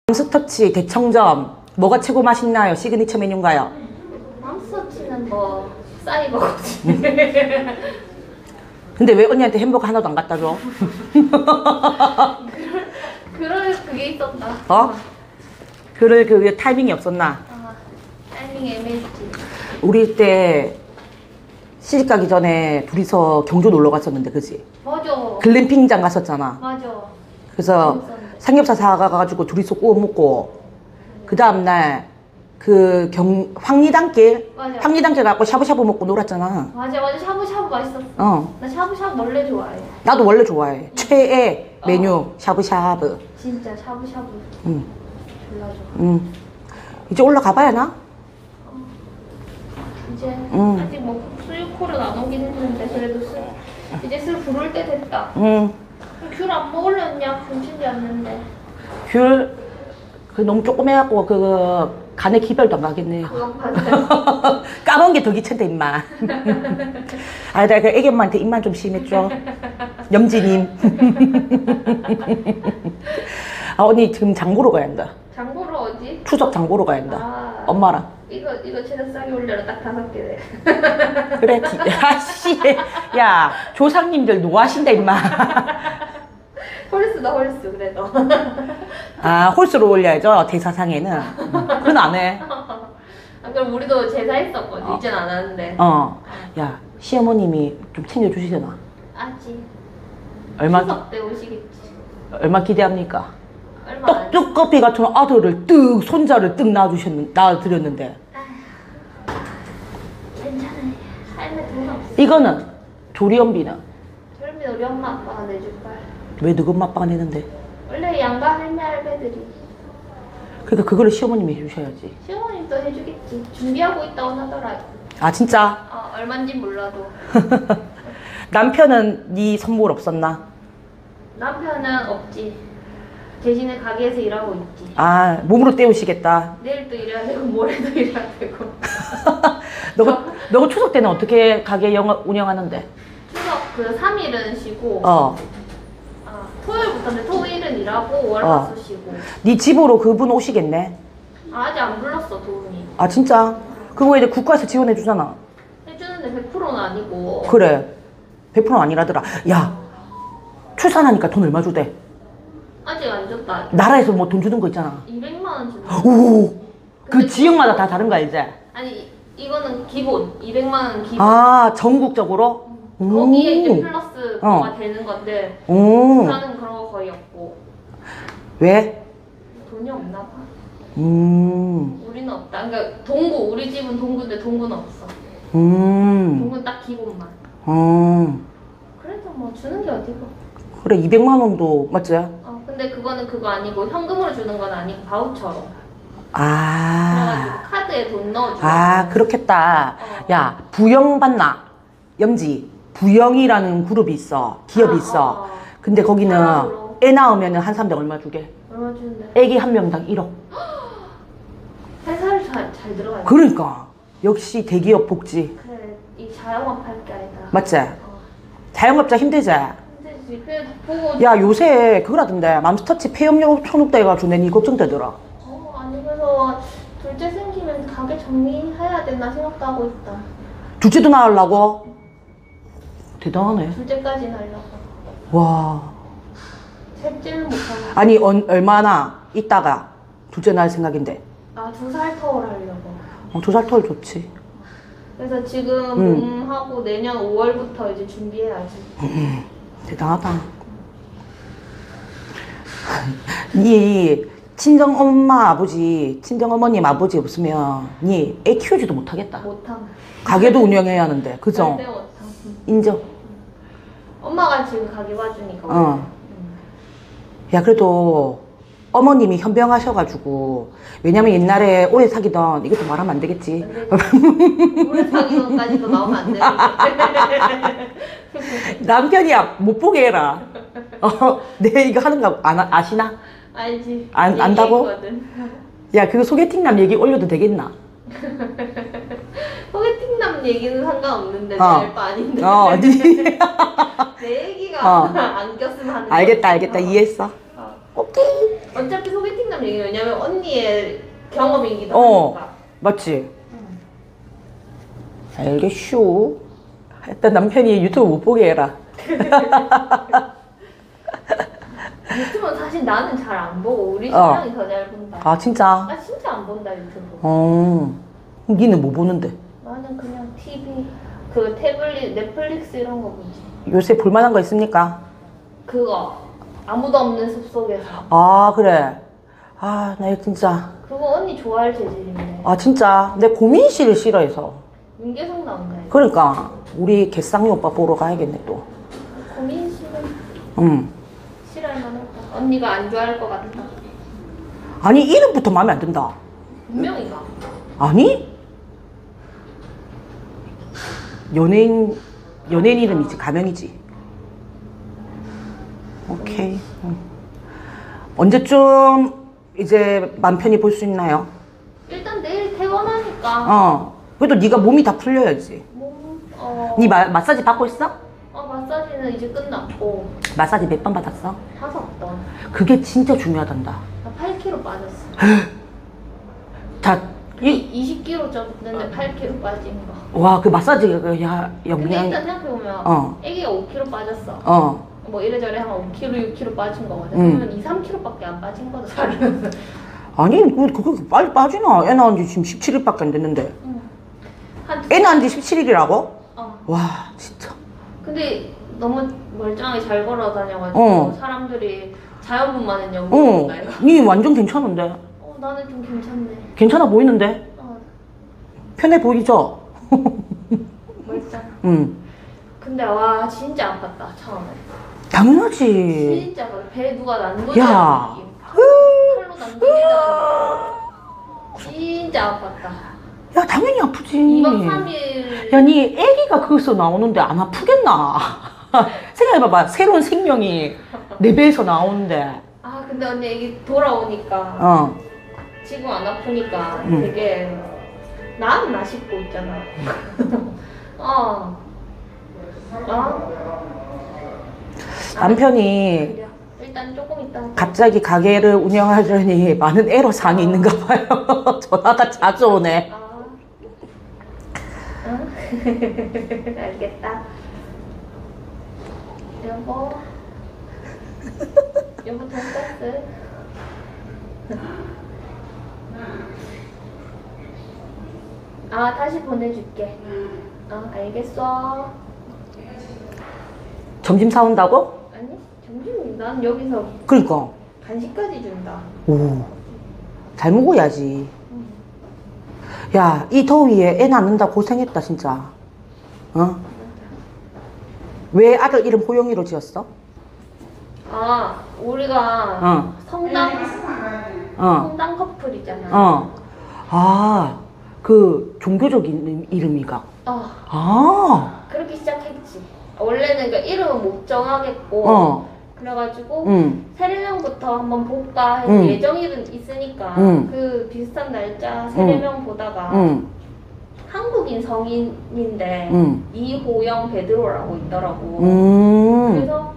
맘스터치 대청점 뭐가 최고 맛있나요? 시그니처 메뉴인가요? 맘스터치는 뭐 싸이버거지. 근데 왜 언니한테 햄버거 하나도 안 갖다 줘? 그게 있었다. 어? 그럴 그 타이밍이 없었나? 타이밍 애매했지. 우리 때 시집 가기 전에 둘이서 경주 놀러 갔었는데, 그지? 맞아. 글램핑장 갔었잖아. 맞아. 그래서 재밌었는데. 삼겹살 사가가지고 둘이서 구워 먹고, 그 다음날 그 황리단길? 맞아. 황리단길 가고 샤브샤브 먹고 놀았잖아. 맞아. 샤브샤브 맛있었어. 어. 나 샤브샤브 원래 좋아해. 나도 원래 좋아해. 최애 메뉴 샤브샤브. 진짜 샤브샤브 응. 졸라 좋아. 응. 이제 올라가 봐야 나? 이제 아직 뭐 수유코를 안 오긴 했는데 그래도 이제 슬 부를 때 됐다. 응. 귤 안 먹으려냐? 굶친지 않는데. 귤, 그 너무 조그매갖고 그 간에 기별도 안 가겠네요. 그건 맞아요. 까먹은 게 더 귀찮다 임마. 아, 내가 그 애기 엄마한테 입만 좀 심했죠. 염지님. 아, 언니 지금 장 보러 가야 한다. 장 보러 어디? 추석 장 보러 가야 한다. 아, 엄마랑. 이거 최대 싸게 올려라. 딱 5개래. 그래. 아씨. 야, 조상님들 노하신다 임마. 홀수다 홀수 그래도. 아, 홀수로 올려야죠. 대사상에는. 그건 안 해. 아, 그럼 우리도 제사했었거든. 이젠 안 하는데. 야, 시어머님이 좀 챙겨주시잖아. 아직. 얼마, 추석 때 오시겠지. 얼마 기대합니까? 얼마 안. 떡두꺼비 같은 아들을 손자를 낳아드렸는데. 괜찮아요. 삶에 돈 없어. 이거는, 조리원비는. 젊은 우리 엄마 아빠가 내줄 걸. 왜 너가 엄마 아빠가 내는데? 원래 양가 할매 할배들이. 그러니까 그거를 시어머님이 해주셔야지. 시어머님도 해주겠지. 준비하고 있다고 하더라. 아, 진짜? 얼만진 몰라도. 남편은 네 선물 없었나? 남편은 없지. 대신에 가게에서 일하고 있지. 아, 몸으로 때우시겠다. 내일도 일해야 되고 모레도 일해야 되고. 너가 추석 때는 어떻게 가게 운영하는데? 추석 그 3일은 쉬고 토요일부터인데 토일은 일하고 월화수 쉬고. 네 집으로 그분 오시겠네? 아직 안 불렀어 도움이. 아, 진짜? 그거 이제 국가에서 지원해 주잖아. 해주는데 100%는 아니고. 그래. 100%는 아니라더라. 야, 출산하니까 돈 얼마 주대? 아직 안 줬다. 나라에서 뭐 돈 주는 거 있잖아. 200만 원 준다. 오! 그 지역마다 다 다른 거 알지? 아니 이거는 기본 200만 원 기본. 아, 전국적으로? 거기에 이제 플러스가 되는 건데 오. 부산은 그런 거 거의 없고. 왜? 돈이 없나 봐. 우리는 없다. 그러니까 동구, 우리 집은 동구인데 동구는 없어. 동구는 딱 기본만. 그래도 뭐 주는 게 어디고. 그래, 200만 원도 맞지? 근데 그거는 그거 아니고 현금으로 주는 건 아니고 바우처로. 아. 그래가지고 카드에 돈 넣어주고. 아, 그렇겠다. 야, 부영 받나? 염지. 부영이라는 그룹이 있어. 기업이 있어. 근데 거기는 사람으로. 애 낳으면 한 사람당 얼마 주게? 얼마 주는데? 애기 한 명당 1억. 회사를 잘 들어가야 돼. 그러니까. 역시 대기업 복지. 그래, 이 자영업 할 게 아니다. 맞지? 자영업자 힘들지? 힘들지. 그래 보고. 야, 요새 그거라던데. 맘스터치 폐업료 쳐놓다 해가지고 내니 걱정되더라. 아니 그래서 둘째 생기면 가게 정리해야 되나 생각도 하고 있다. 둘째도 낳으려고? 대단하네. 둘째까지는 하려고. 와. 셋째는 못하고. 아니, 얼마나 있다가 둘째 낳을 생각인데? 2살 터울 하려고. 2살 터울 좋지. 그래서 지금 몸하고 내년 5월부터 이제 준비해야지. 대단하다. 니 친정 엄마 아버지, 친정 어머님 아버지 없으면 니 애 키우지도 못하겠다. 못함. 가게도 운영해야 하는데, 그죠? 절대 못함. 인정. 엄마가 지금 가게 봐주니까. 야, 그래도 어머님이 현병하셔가지고, 왜냐면 옛날에 오래 사귀던, 이것도 말하면 안 되겠지. 오래 사귀던 것까지도 나오면 안 되는데. 남편이야, 못 보게 해라. 내 이거 하는 거 아시나? 알지. 안다고? 얘기했거든. 야, 그거 소개팅남 얘기 올려도 되겠나? 소개팅남 얘기는 상관없는데 내 알바 아닌데. 네. 내 얘기가 안 꼈으면 하는 알겠다, 이해했어. 오케이. 어차피 소개팅 남 얘기 왜냐면 언니의 경험이기도 하니까. 맞지? 알겠슈. 일단 남편이 유튜브 못 보게 해라. 유튜브는 사실 나는 잘 안 보고 우리 신랑이 더 잘 본다. 아 진짜? 나 진짜 안 본다 유튜브. 니는 뭐 보는데? 나는 그냥 TV, 그 태블릿, 넷플릭스 이런 거 보지. 요새 볼만한 거 있습니까? 그거 아무도 없는 숲속에서. 아 그래. 아 나 이거 진짜. 그거 언니 좋아할 재질인데. 아 진짜 내 고민실을 싫어해서. 윤계성 나온다. 이거. 그러니까 우리 개쌍이 오빠 보러 가야겠네 또. 고민실은 싫어할 만하다. 언니가 안 좋아할 것 같다. 아니 이름부터 마음에 안 든다. 분명히가. 아니? 연예인 이름이지 가명이지. 오케이. 언제쯤 이제 맘 편히 볼 수 있나요? 일단 내일 퇴원하니까. 그래도 네가 몸이 다 풀려야지. 네 마사지 받고 있어? 마사지는 이제 끝났고. 마사지 몇 번 받았어? 5번. 그게 진짜 중요하단다. 나 8kg 빠졌어. 자, 20kg 쪘는데 8kg 빠진 거. 와, 그 마사지가 근데 영양. 일단 생각해보면 애기가 5kg 빠졌어. 뭐 이래저래 하면 5kg, 6kg 빠진 거거든. 그러면 2, 3kg밖에 안 빠진 거도 살은. 아니, 그거 빨리 빠지나? 애 낳은 지 지금 17일밖에 안 됐는데. 애 낳은 지 17일이라고? 와, 진짜. 근데 너무 멀쩡하게 잘 걸어 다녀가지고 사람들이 자연분만은 연구인가 이거. 니 완전 괜찮은데? 나는 좀 괜찮네. 괜찮아 보이는데? 편해 보이죠? 멀쩡. 근데 와 진짜 아팠다 처음에. 당연하지. 진짜 아팠다. 배 누가 난도질 야. 느낌. 칼로 난도질다. 진짜 아팠다. 야, 당연히 아프지. 2박 3일. 야, 니 애기가 거기서 나오는데 안 아프겠나? 생각해봐봐. 새로운 생명이 내 배에서 나오는데. 아 근데 언니 애기 돌아오니까 지금 안 아프니까 되게 나았나 싶고 있잖아. 남편이 일단 조금 있다. 갑자기 가게를 운영하려니 많은 애로사항이 있는가 봐요. 전화가 자주 오네. 알겠다. 여보. 여보 돈까스. 다시 보내줄게. 알겠어. 점심 사온다고? 아니 점심 난 여기서 그러니까. 간식까지 준다. 오, 잘 먹어야지. 야, 이 더위에 애 낳는다 고생했다 진짜. 왜 아들 이름 호영이로 지었어? 우리가 성당 커플이잖아. 그 종교적인 이름이가. 그렇게 시작했지. 원래는 그 이름은 못 정하겠고 그래가지고 세례명부터 한번 볼까 해서 예정일은 있으니까 그 비슷한 날짜 세례명 보다가 한국인 성인인데 이호영 베드로라고 있더라고. 그래서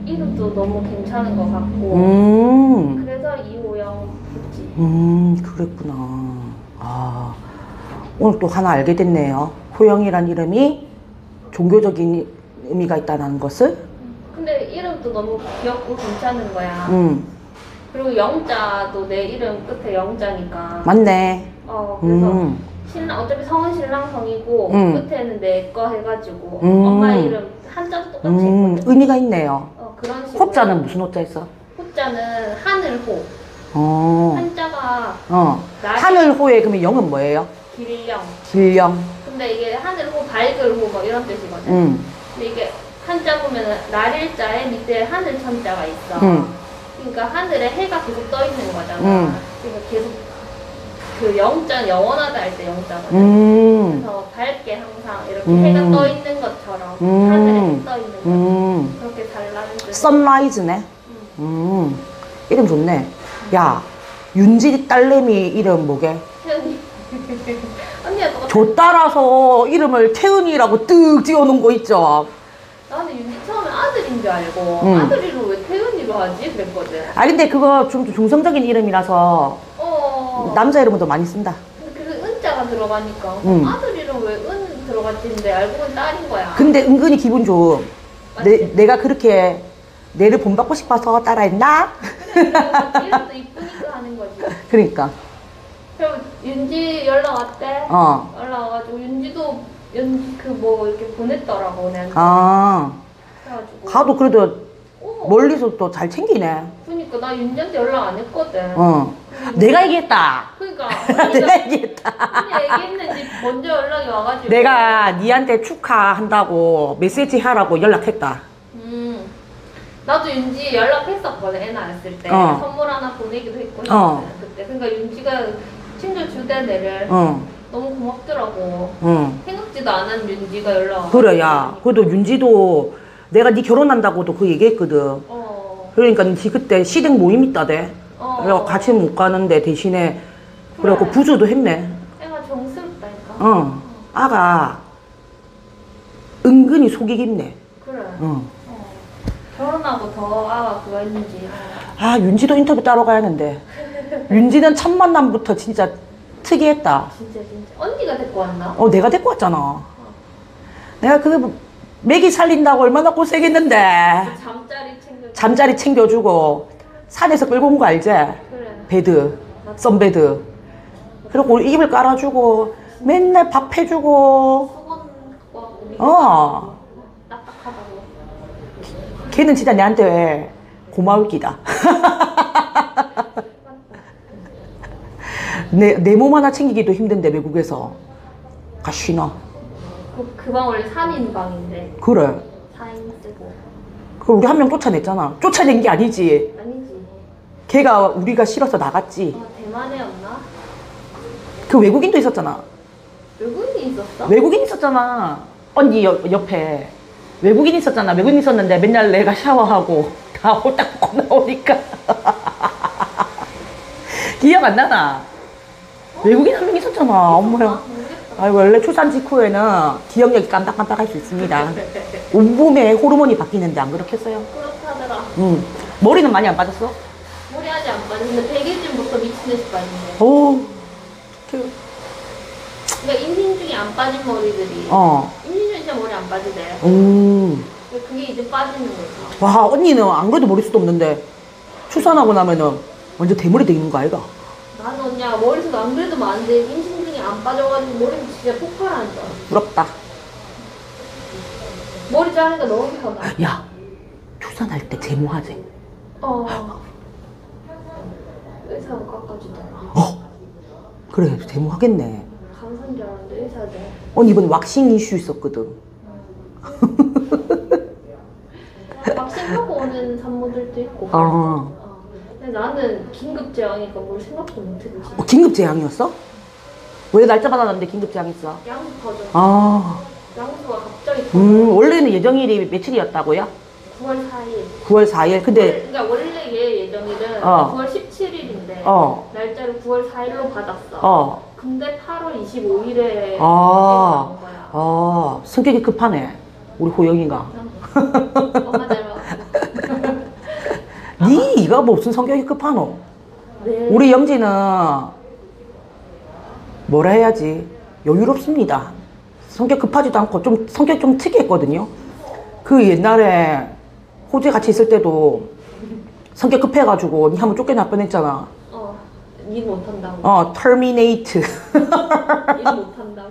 이름도 너무 괜찮은 것 같고 그래서 이호영 했지. 그랬구나. 오늘 또 하나 알게 됐네요. 호영이란 이름이 종교적인 의미가 있다는 것을. 근데 이름도 너무 귀엽고 괜찮은 거야. 그리고 영자도 내 이름 끝에 영자니까. 맞네. 그래서 신랑 어차피 성은 신랑 성이고 끝에는 내 거 해가지고 엄마 이름 한자도 똑같이 했거든. 의미가 있네요. 그런 식으로. 호자는 무슨 호자 있어? 호자는 하늘호. 한자가 하늘호의 그러면 영은 뭐예요? 길령. 길령. 근데 이게 하늘호, 밝을호 뭐 이런 뜻이거든. 근데 이게 한자 보면은 날일자에 밑에 하늘 천자가 있어. 그러니까 하늘에 해가 계속 떠 있는 거잖아. 그러니까 계속 그 영자 영원하다 할 때 영자거든. 그래서 밝게 항상 이렇게 해가 떠 있는 것처럼 하늘에 떠 있는 것처럼 그렇게 달라는 뜻. 선라이즈네. 이름 좋네. 야, 윤지 딸내미 이름 뭐게? 태은이. 언니가 똑같아. 조 따라서 이름을 태은이라고 뜩 지어놓은 거 있죠. 나는 윤지 처음에 아들인 줄 알고 아들 이름 왜 태은이로 좋아하지? 그랬거든. 아 근데 그거 좀 중성적인 이름이라서 남자 이름은 더 많이 쓴다. 근데 그 은자가 들어가니까 아들 이름 왜 은 들어갔지인데 알고 보니 딸인 거야. 근데 은근히 기분 좋음. 맞지? 내가 그렇게 내를 본받고 싶어서 따라했나? 그래, 이름도 이쁘니까 하는 거지. 그러니까. 그럼 윤지 연락 왔대. 어. 연락 와가지고 윤지도 그 뭐 이렇게 보냈더라고 내한테. 아. 그래가지고. 가도 그래도 어. 멀리서 또 잘 챙기네. 그러니까 나 윤지한테 연락 안 했거든. 어. 내가 얘기했다. 그러니까 내가 얘기했다. 언니 얘기했는지 먼저 연락이 와가지고. 내가 니한테 축하한다고 메시지 하라고 연락했다. 나도 윤지 연락했었거든. 애 낳았을 때 선물 하나 보내기도 했고 그때. 그러니까 윤지가 친절 주된 애를 너무 고맙더라고. 생각지도 않은 윤지가 연락 와. 그래, 야. 그래도 윤지도 내가 니 결혼한다고도 그 얘기했거든. 그러니까 니 그때 시댁 모임 있다대. 그래서 같이 못 가는데 대신에 그래갖고 부주도 했네. 애가 정스럽다니까. 아가 은근히 속이 깊네. 그래. 결혼하고 더 아가 그거 했는지. 아, 윤지도 인터뷰 따러 가야 하는데. 윤지는 첫 만남부터 진짜 특이했다. 진짜. 언니가 데리고 왔나? 내가 데리고 왔잖아. 내가 그 매기 살린다고 얼마나 고생했는데. 잠자리 챙겨주고 산에서 끌고 온 거 알지? 그래. 베드, 썬베드. 그리고 이불 깔아주고 맨날 밥 해주고. 딱딱하다고. 걔는 진짜 내한테 고마울 기다. 내 몸 하나 챙기기도 힘든데 외국에서 가시나. 그 방 원래 3인 방인데. 그래. 4인 쓰고. 그럼 우리 한 명 쫓아냈잖아. 쫓아낸 게 아니지. 아니지. 걔가 우리가 싫어서 나갔지. 대만에였나? 그 외국인도 있었잖아. 외국인이 있었어? 외국인 있었잖아. 언니 옆에 외국인 있었잖아. 외국인 있었는데 맨날 내가 샤워하고 다 홀딱 벗고 나오니까. 기억 안 나나? 외국인 한 명 있었잖아. 엄마야. 원래 출산 직후에는 기억력이 깜빡깜빡할 수 있습니다. 온몸에 호르몬이 바뀌는데 안 그렇겠어요? 그렇다더라. 머리는 많이 안 빠졌어? 머리 아직 안 빠졌는데 100일쯤부터 미친 듯이 빠진대. 오. 그러니까 임신 중에 안 빠진 머리들이 임신 중에 진짜 머리 안 빠지대. 그게 이제 빠지는 거죠. 와, 언니는 안 그래도 머리숱 없는데 출산하고 나면은 완전 대머리 돼 있는 거 아이가? 나는 언니야 머리숱 안 그래도 많은데 임신 중에 안 빠져가지고 머리가 진짜 폭발하는 줄 알아. 부럽다. 머리 자르니까 너무 편하. 야, 출산할 때 제모하지? 의사가 깎아주더라. 그래, 제모하겠네. 감사한 줄 알았는데 의사들. 언니 이번에 왁싱 이슈 있었거든. 왁싱하고 오는 산모들도 있고. 근데 나는 긴급 재앙이니까 뭘 생각도 못했지. 긴급 재앙이었어? 왜 날짜 받아놨는데 긴급 재앙했어? 양수 터져. 양수가 갑자기 터져. 원래는 예정일이 며칠이었다고요? 9월 4일. 9월 4일. 근데 그러니까 원래 얘 예정일은 9월 17일인데 날짜를 9월 4일로 받았어. 근데 8월 25일에 나온 거야. 성격이 급하네. 우리 호영이가. 엄마 닮았어. 니가 무슨 성격이 급하노? 네. 우리 영지는 뭐라 해야지? 여유롭습니다. 성격 급하지도 않고 좀 성격 좀 특이했거든요. 그 옛날에 호주에 같이 있을 때도 성격 급해가지고 니 한번 쫓겨날 뻔했잖아. 일 못한다고. 터미네이트. 일 못한다고.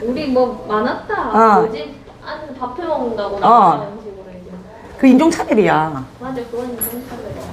우리 뭐 많았다. 뭐지? 안에서 밥 해먹는다고 나가는 식으로 이제. 그 인종차별이야. 맞아, 그건 인종차별이야.